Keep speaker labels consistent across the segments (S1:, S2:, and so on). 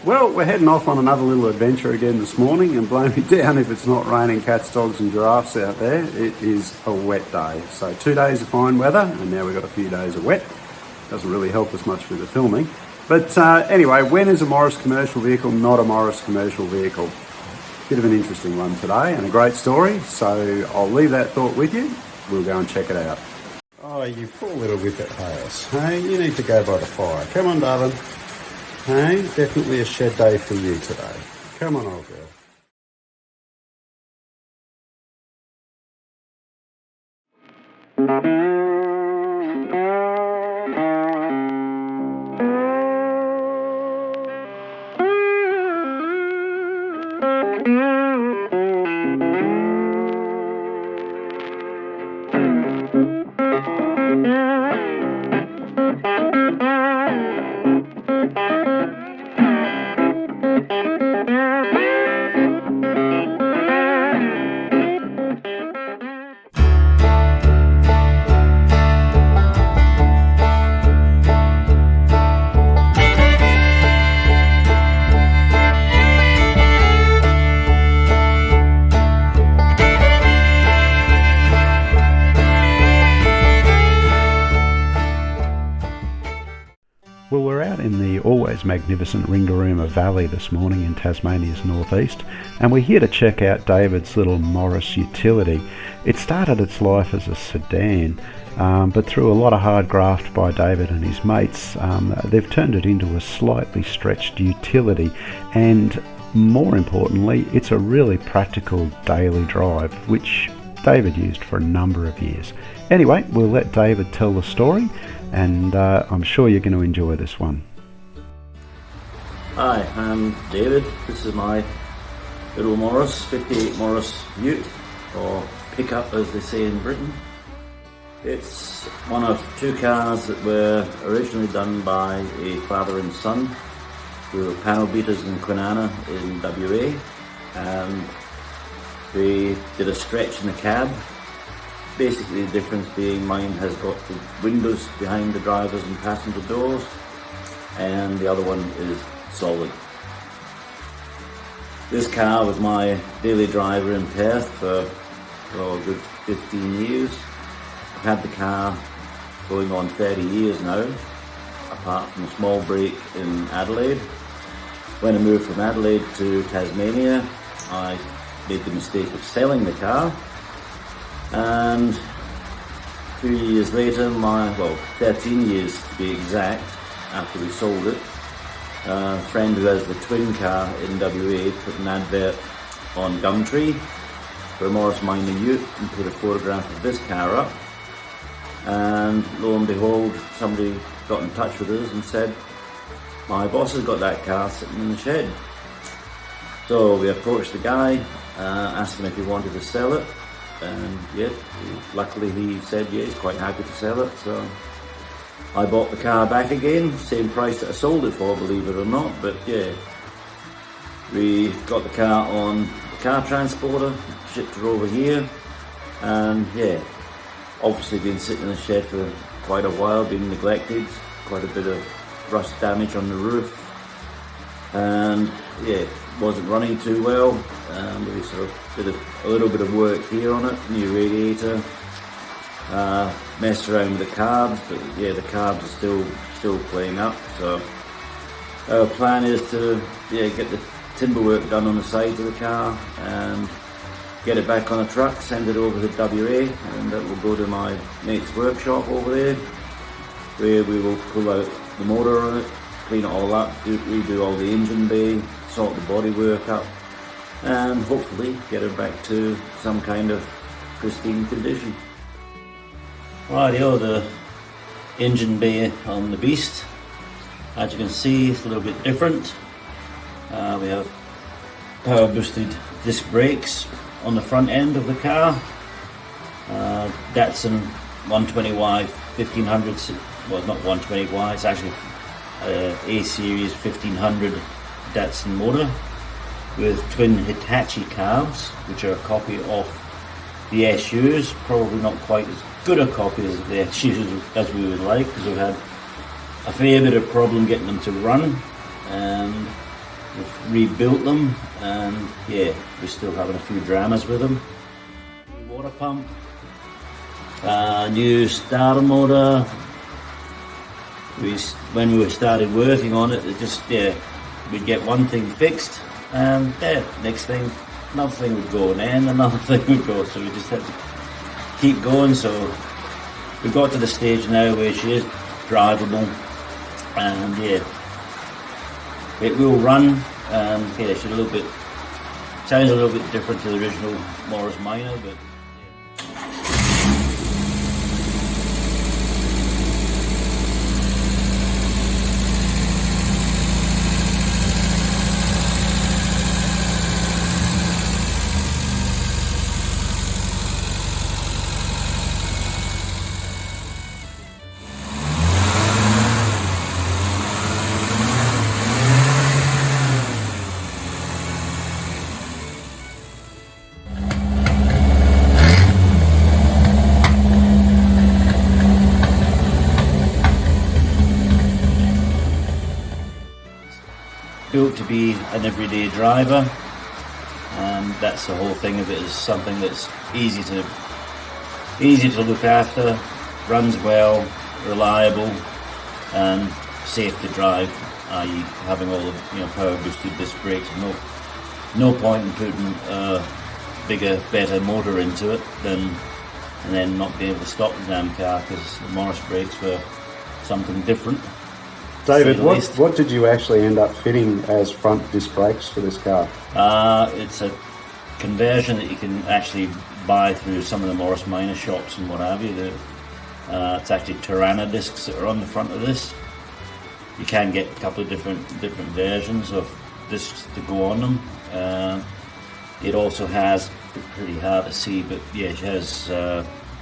S1: Well, we're heading off on another little adventure again this morning, and blow me down if it's not raining cats, dogs and giraffes out there. It is a wet day. So 2 days of fine weather, and now we've got a few days of wet. Doesn't really help us much with the filming. But anyway, when is a Morris commercial vehicle not a Morris commercial vehicle? Bit of an interesting one today, and a great story. So I'll leave that thought with you. We'll go and check it out. Oh, you poor little whippet house. Hey, you need to go by the fire. Come on, darling. Hey, definitely a shed day for you today. Come on, old girl. Well, we're out in the always magnificent Ringarooma Valley this morning in Tasmania's northeast, and we're here to check out David's little Morris utility. It started its life as a sedan, but through a lot of hard graft by David and his mates, they've turned it into a slightly stretched utility, and more importantly, it's a really practical daily drive, which David used for a number of years. Anyway, we'll let David tell the story, and I'm sure you're going to enjoy this one.
S2: Hi, I'm David. This is my little Morris, 58 Morris Ute, or pickup as they say in Britain. It's one of two cars that were originally done by a father and son who were panel beaters in Kwinana in WA, and they did a stretch in the cab. Basically the difference being mine has got the windows behind the drivers and passenger doors, and the other one is solid. This car was my daily driver in Perth for a good 15 years. I've had the car going on 30 years now, apart from a small break in Adelaide. When I moved from Adelaide to Tasmania, I made the mistake of selling the car, and 2 years later, 13 years to be exact, after we sold it, a friend who has the twin car in WA put an advert on Gumtree for a Morris Minor Ute and put a photograph of this car up, and lo and behold, somebody got in touch with us and said, my boss has got that car sitting in the shed. So we approached the guy, asked him if he wanted to sell it, and yeah, luckily he said yeah, he's quite happy to sell it. So I bought the car back again, same price that I sold it for, believe it or not. But yeah, we got the car on the car transporter, shipped her over here, and yeah, obviously been sitting in the shed for quite a while, been neglected, quite a bit of rust damage on the roof, and yeah, wasn't running too well. We sort of did a little bit of work here on it, new radiator, messed around with the carbs, but yeah, the carbs are still playing up. So our plan is to get the timber work done on the sides of the car and get it back on a truck, send it over to WA, and that will go to my mate's workshop over there, where we will pull out the motor on it, clean it all up, redo all the engine bay, sort the bodywork up, and hopefully get it back to some kind of pristine condition. Rightio, the engine bay on the Beast, as you can see, it's a little bit different. We have power boosted disc brakes on the front end of the car. Datsun 120Y 1500, well, not 120Y, it's actually A series 1500 Datsun motor with twin Hitachi carbs, which are a copy of the SUs, probably not quite as good a copy as the SUs as we would like, because we've had a fair bit of problem getting them to run, and we've rebuilt them, and yeah, we're still having a few dramas with them. New water pump, new starter motor. When we started working on it, we'd get one thing fixed, and next thing, another thing would go, and then another thing would go. So we just had to keep going. So we got to the stage now where she is drivable, and yeah, it will run. And yeah, she's sounds a little bit different to the original Morris Minor, but. Built to be an everyday driver, and that's the whole thing of it, is something that's easy to look after, runs well, reliable, and safe to drive, i.e. having all the power boosted disc brakes. No point in putting a bigger, better motor into it and then not be able to stop the damn car, because the Morris brakes were something different.
S1: David, what did you actually end up fitting as front disc brakes for this car?
S2: It's a conversion that you can actually buy through some of the Morris Minor shops and what have you. It's actually Tirana discs that are on the front of this. You can get a couple of different versions of discs to go on them. It also has, pretty hard to see, but yeah, it has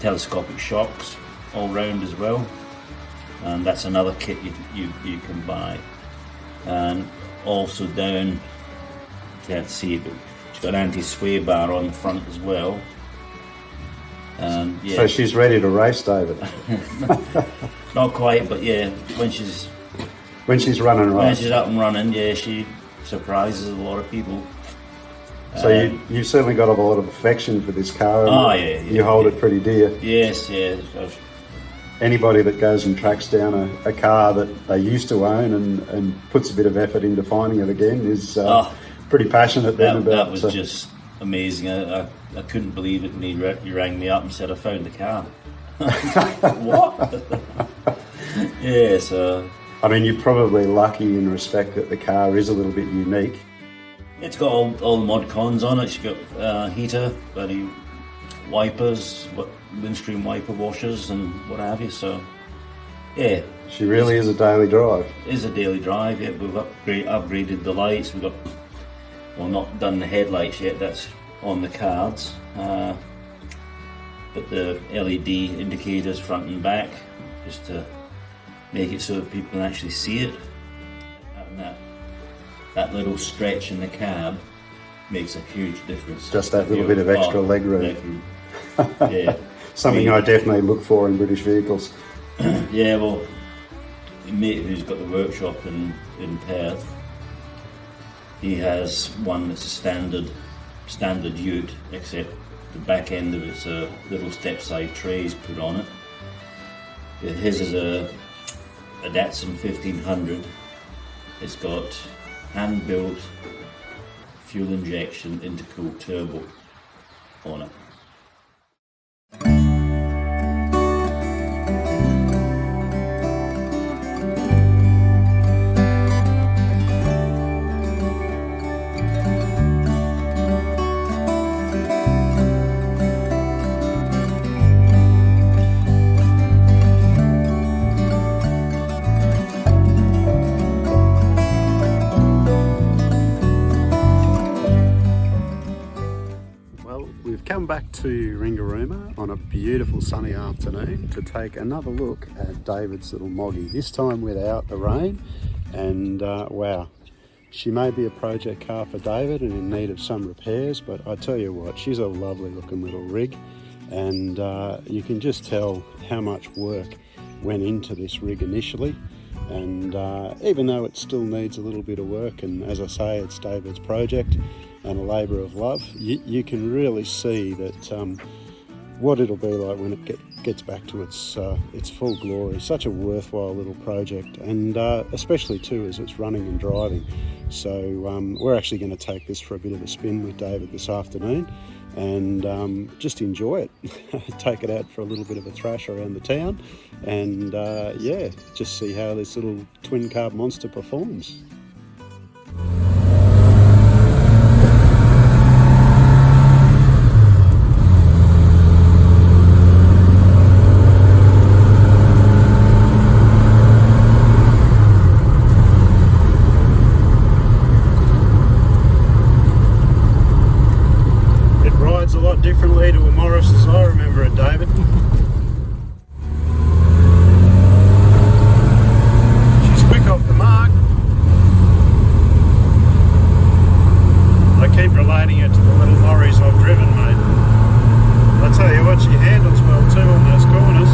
S2: telescopic shocks all round as well. And that's another kit you can buy. And also down, you can't see it, but it's got an anti-sway bar on the front as well. And yeah.
S1: So she's ready to race, David.
S2: Not quite, but yeah, when she's
S1: running, right?
S2: When she's up and running, yeah, she surprises a lot of people.
S1: So you've certainly got a lot of affection for this car.
S2: Oh yeah.
S1: You hold it pretty dear.
S2: Yes, yeah.
S1: Anybody that goes and tracks down a car that they used to own and puts a bit of effort into finding it again is pretty passionate then about.
S2: That was just amazing. I couldn't believe it when you rang me up and said I found the car. What? Yeah, so.
S1: I mean, you're probably lucky in respect that the car is a little bit unique.
S2: It's got all the mod cons on it. It's got heater, bloody wipers, windscreen wiper washers and what have you, so yeah.
S1: She really is a daily drive.
S2: It is a daily drive, yeah. We've upgraded the lights, we've got, well, not done the headlights yet, that's on the cards, but the LED indicators front and back, just to make it so that people can actually see it. Having that little stretch in the cab makes a huge difference.
S1: Just that little bit of extra leg room.
S2: Yeah.
S1: Something I definitely look for in British vehicles.
S2: Yeah, well, a mate who's got the workshop in Perth, he has one that's a standard ute, except the back end of it's a little step side trays put on it. His is a Datsun 1500. It's got hand-built fuel injection intercooled turbo on it.
S1: Come back to Ringarooma on a beautiful sunny afternoon to take another look at David's little Moggie, this time without the rain. And wow, she may be a project car for David and in need of some repairs, but I tell you what, she's a lovely looking little rig, and you can just tell how much work went into this rig initially. And even though it still needs a little bit of work, and as I say, it's David's project and a labour of love, you can really see that what it'll be like when it gets back to its full glory. Such a worthwhile little project, and especially too as it's running and driving. So we're actually going to take this for a bit of a spin with David this afternoon and just enjoy it. Take it out for a little bit of a thrash around the town, and yeah, just see how this little twin carb monster performs. Differently to a Morris as I remember it, David. She's quick off the mark. I keep relating it to the little lorries I've driven, mate. I tell you what, she handles well too on those corners.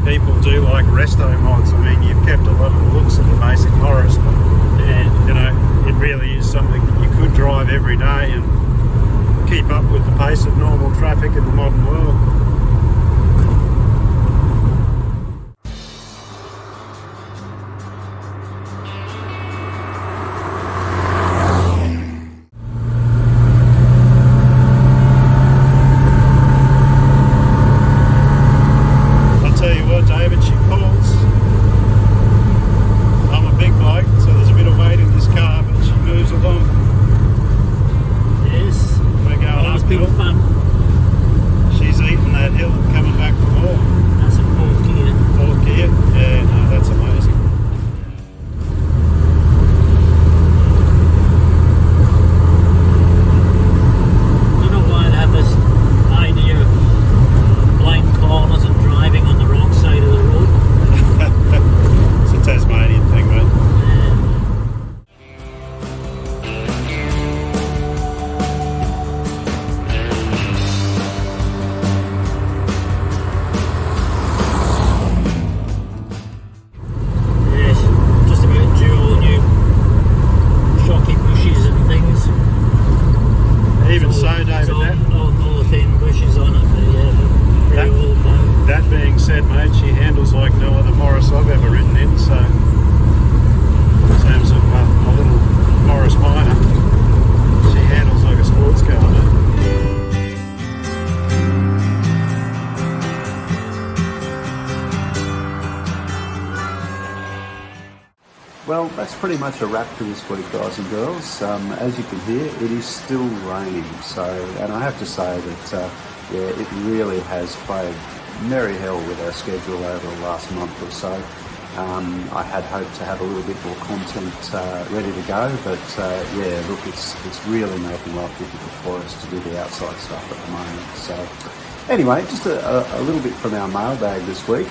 S1: People do like resto mods. I mean, you've kept a lot of the looks of the basic Morris, but you know, it really is something that you could drive every day and keep up with the pace of normal traffic in the modern world. Well, that's pretty much a wrap for this week, guys and girls. As you can hear, it is still raining. So, and I have to say that, yeah, it really has played merry hell with our schedule over the last month or so. I had hoped to have a little bit more content ready to go, but yeah, look, it's really making life difficult for us to do the outside stuff at the moment. So anyway, just a little bit from our mailbag this week.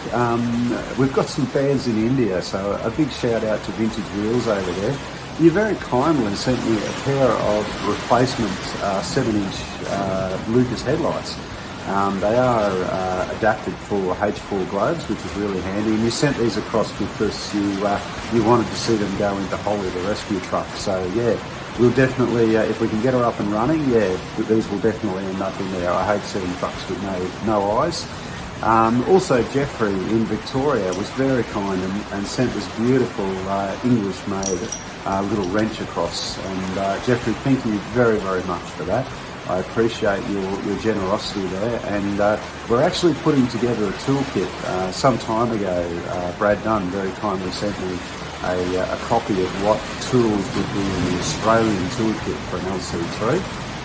S1: We've got some fans in India, so a big shout out to Vintage Wheels over there. You very kindly sent me a pair of replacement 7-inch Lucas headlights. They are adapted for H4 globes, which is really handy, and you sent these across because you wanted to see them go into Holly the rescue truck. So yeah, we'll definitely, if we can get her up and running, yeah, these will definitely end up in there. I hate seeing trucks with no eyes. Also, Jeffrey in Victoria was very kind and sent this beautiful English-made little wrench across. And Jeffrey, thank you very, very much for that. I appreciate your generosity there, and we're actually putting together a toolkit. Some time ago, Brad Dunn very kindly sent me a copy of what tools would be in the Australian toolkit for an LC3,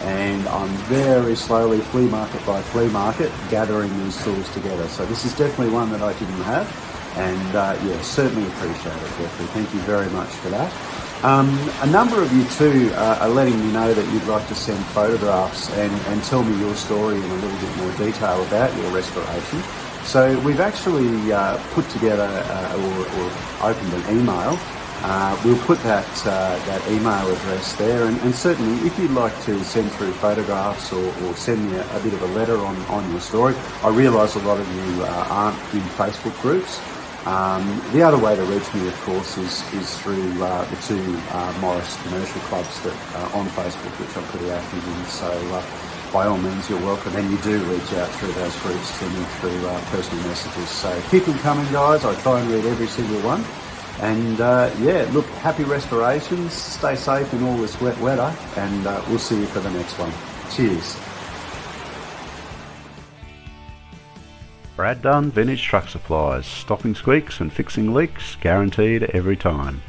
S1: and I'm very slowly, flea market by flea market, gathering these tools together. So this is definitely one that I didn't have, and yeah, certainly appreciate it, Jeffrey. Thank you very much for that. A number of you too are letting me know that you'd like to send photographs and tell me your story in a little bit more detail about your restoration. So we've actually put together or opened an email. We'll put that email address there, and certainly if you'd like to send through photographs or send me a bit of a letter on your story. I realise a lot of you aren't in Facebook groups. The other way to reach me, of course, is through the two Morris commercial clubs that are on Facebook, which I'm pretty active in. So by all means, you're welcome, and you do reach out through those groups to me through personal messages. So keep them coming, guys. I try and read every single one. And yeah, look, happy restorations. Stay safe in all this wet weather, and we'll see you for the next one. Cheers. Brad Dunn Vintage Truck Supplies. Stopping squeaks and fixing leaks, guaranteed every time.